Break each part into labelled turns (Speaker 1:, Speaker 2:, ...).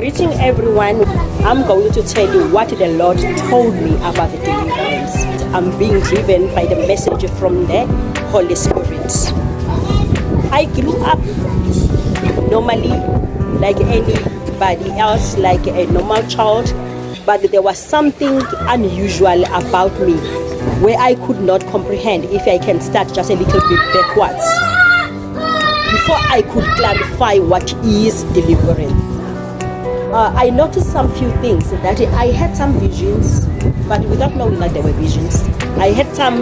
Speaker 1: Greeting everyone. I'm going to tell you what the Lord told me about the deliverance. I'm being driven by the message from the Holy Spirit. I grew up normally like anybody else, like a normal child, but there was something unusual about me where I could not comprehend. If I can start just a little bit backwards, before I could clarify what is deliverance. I noticed some few things, that I had some visions, but without knowing that they were visions. I had some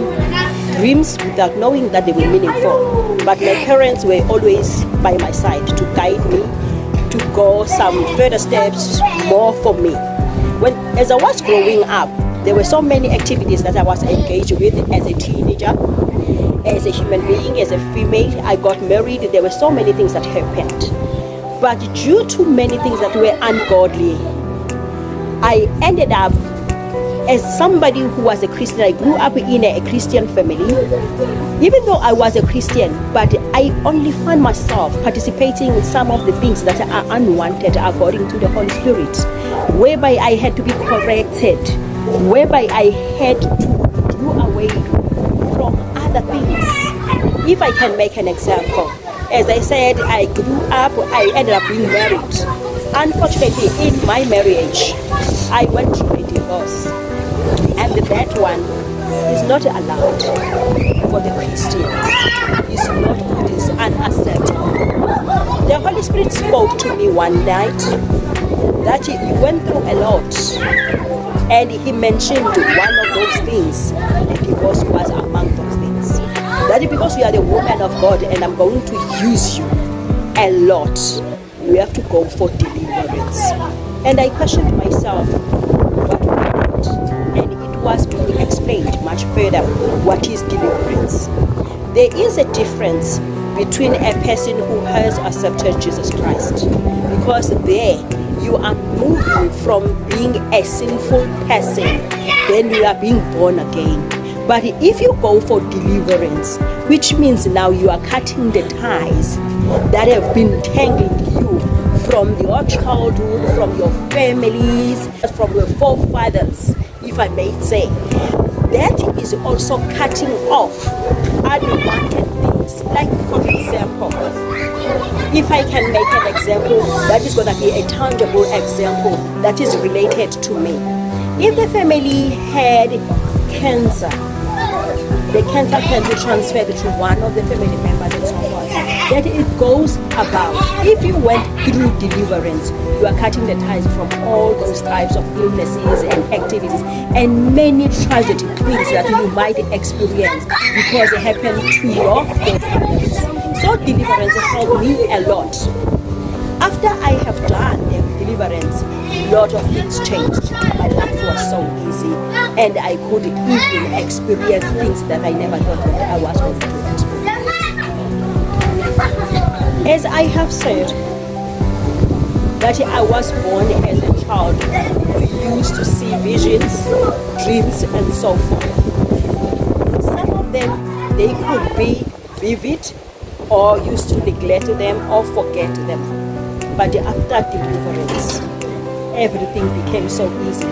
Speaker 1: dreams without knowing that they were meaningful. But my parents were always by my side to guide me, to go some further steps more for me. As I was growing up, there were so many activities that I was engaged with as a teenager, as a human being, as a female. I got married. There were so many things that happened. But due to many things that were ungodly, I ended up as somebody who was a Christian. I grew up in a Christian family. Even though I was a Christian, but I only found myself participating in some of the things that are unwanted according to the Holy Spirit, whereby I had to be corrected, whereby I had to do away from other things. If I can make an example, as I said, I grew up, I ended up being married. Unfortunately, in my marriage, I went through a divorce. And that one is not allowed for the Christians. It's not, it is unacceptable. The Holy Spirit spoke to me one night that he went through a lot. And he mentioned one of those things. The divorce was among those things. That is because you are the woman of God and I'm going to use you a lot. You have to go for deliverance. And I questioned myself, what was it? And it was being explained much further what is deliverance. There is a difference between a person who has accepted Jesus Christ, because there you are moving from being a sinful person, then you are being born again. But if you go for deliverance, which means now you are cutting the ties that have been tangling you from your childhood, from your families, from your forefathers, if I may say, that is also cutting off unwanted things. Like, for example, if I can make an example, that is going to be a tangible example that is related to me. If the family had cancer, the cancer can be transferred to one of the family members and so on. That it goes about. If you went through deliverance, you are cutting the ties from all those types of illnesses and activities and many tragic things that you might experience because they happen to your forefathers. So deliverance helped me a lot. After I have done the deliverance, a lot of things changed. My life was so easy, and I could even experience things that I never thought that I was going to experience. As I have said, that I was born as a child who used to see visions, dreams, and so forth. Some of them, they could be vivid, or used to neglect them or forget them. But after deliverance, everything became so easy.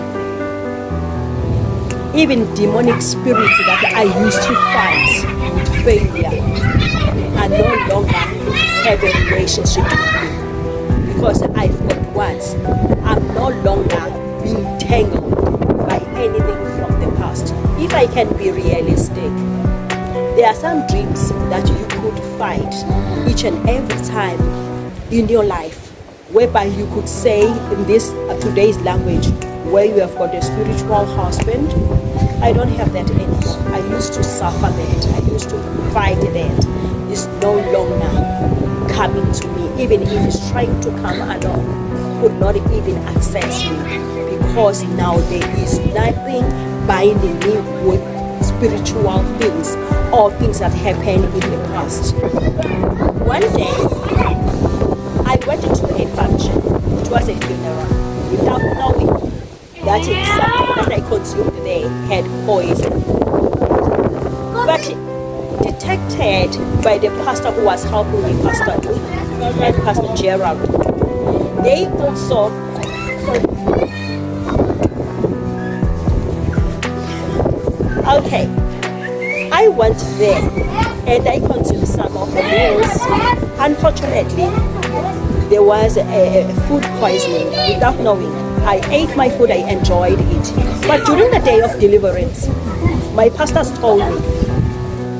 Speaker 1: Even demonic spirits that I used to fight with failure are no longer have a relationship with me, because I've got what? I'm no longer being tangled by anything from the past. If I can be realistic, there are some dreams that you could fight each and every time in your life, whereby you could say in this today's language, where you have got a spiritual husband, I don't have that anymore. I used to suffer that. I used to fight that. It's no longer coming to me. Even if it's trying to come along, could not even access me, because now there is nothing binding me with spiritual things or things that happened in the past. One day, I went to a function. It was a funeral, without knowing that something that I consumed there had poison. But detected by the pastor who was helping me, Pastor Luke and Pastor Gerald, they also Okay, I went there and I consumed some of the meals. Unfortunately, there was a food poisoning without knowing. I ate my food, I enjoyed it. But during the day of deliverance, my pastors told me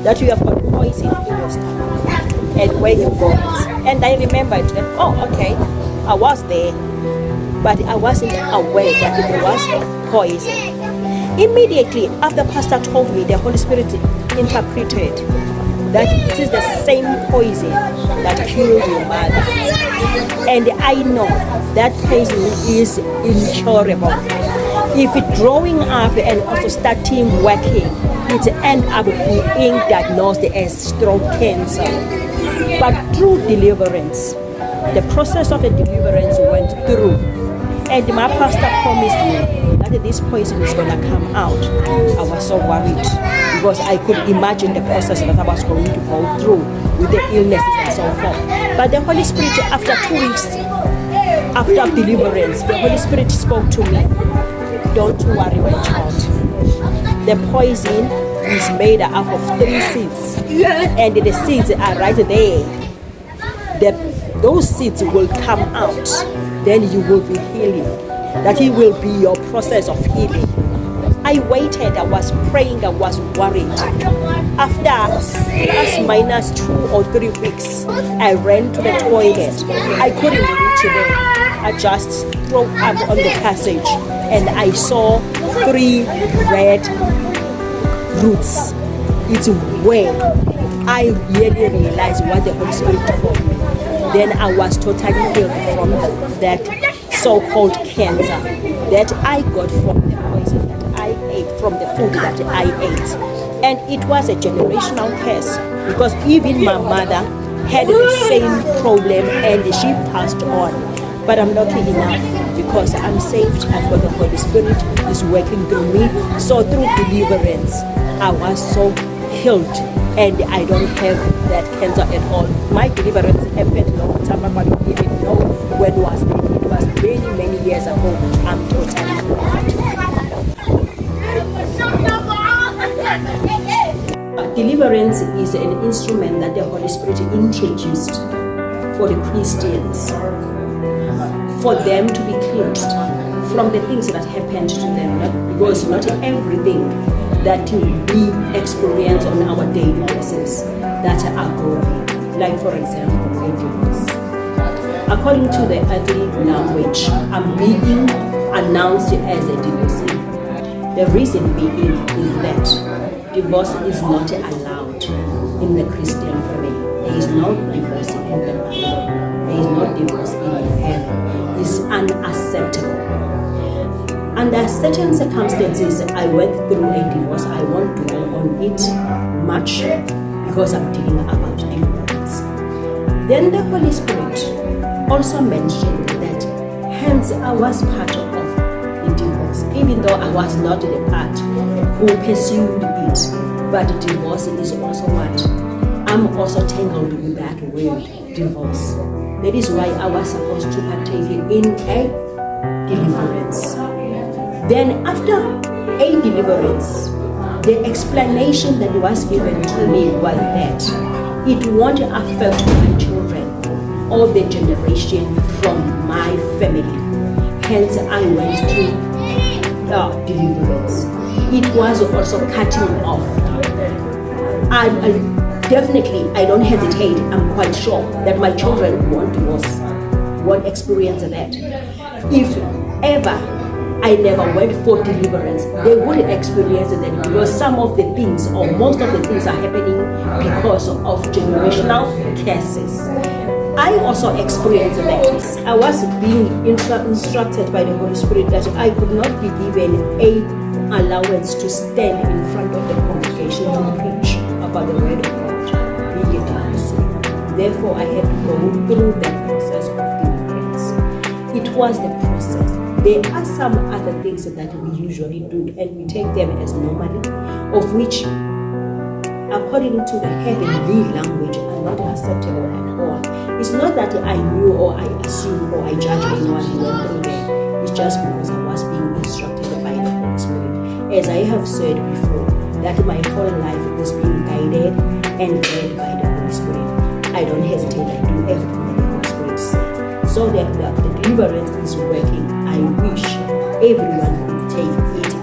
Speaker 1: that you have got poison in your stomach and where you got it. And I remembered that, oh, okay, I was there, but I wasn't aware that there was poison. Immediately after Pastor told me, the Holy Spirit interpreted that it is the same poison that killed your mother. And I know that poison is incurable. If it's growing up and also starting working, it ends up being diagnosed as throat cancer. But through deliverance, the process of the deliverance went through. And my pastor promised me that this poison is going to come out. I was so worried because I could imagine the process that I was going to go through with the illnesses and so forth. But the Holy Spirit, after 2 weeks after deliverance, the Holy Spirit spoke to me. Don't worry, my child. The poison is made up of 3 seeds. And the seeds are right there. Those seeds will come out. Then you will be healing. That it will be your process of healing. I waited, I was praying, I was worried. After plus minus 2 or 3 weeks, I ran to the toilet. I couldn't reach there. I just threw up on the passage and I saw 3 red roots. It's where I really realized what the Holy Spirit told me. Then I was totally healed from that so-called cancer that I got from the poison that I ate, from the food that I ate. And it was a generational curse because even my mother had the same problem and she passed on. But I'm lucky enough because I'm saved. I've got the Holy Spirit is working through me. So through deliverance, I was so healed. And I don't have that cancer at all. My deliverance happened long time ago. I don't even know when was it. It was many, many years ago. I'm totally healed. Deliverance is an instrument that the Holy Spirit introduced for the Christians, for them to be cleansed from the things that happened to them. Because not everything that we experience on our daily basis that are growing. Like for example, divorce. According to the earthly language, I'm being announced as a divorcee. The reason being is that divorce is not allowed in the Christian family. There is no divorce in the Bible. There is no divorce in heaven. It's unacceptable. Under certain circumstances, I went through a divorce. I won't dwell on it much because I'm dealing about deliverance. Then the Holy Spirit also mentioned that hence I was part of the divorce, even though I was not the part who pursued it. But divorce is also what? I'm also tangled with that word, divorce. That is why I was supposed to partake in a deliverance. Then after a deliverance, the explanation that was given to me was that it won't affect my children or the generation from my family. Hence, I went to deliverance. It was also cutting off. I definitely, I don't hesitate, I'm quite sure that my children won't experience that. If ever I never went for deliverance, they would experience that because some of the things or most of the things are happening because of generational curses. I also experienced that. I was being instructed by the Holy Spirit that I could not be given an allowance to stand in front of the congregation to preach about the word of God, being a deliverance. Therefore, I had to go through that process of deliverance. It was the process. There are some other things that we usually do and we take them as normally, of which, according to the heavenly language, are not acceptable at all. It's not that I knew or I assumed or I judged anyone who went through there. It's just because I was being instructed by the Holy Spirit. As I have said before, that my whole life is being guided and led by the Holy Spirit. I don't hesitate, I do everything that the Holy Spirit says. So that the deliverance is working. I wish everyone would take it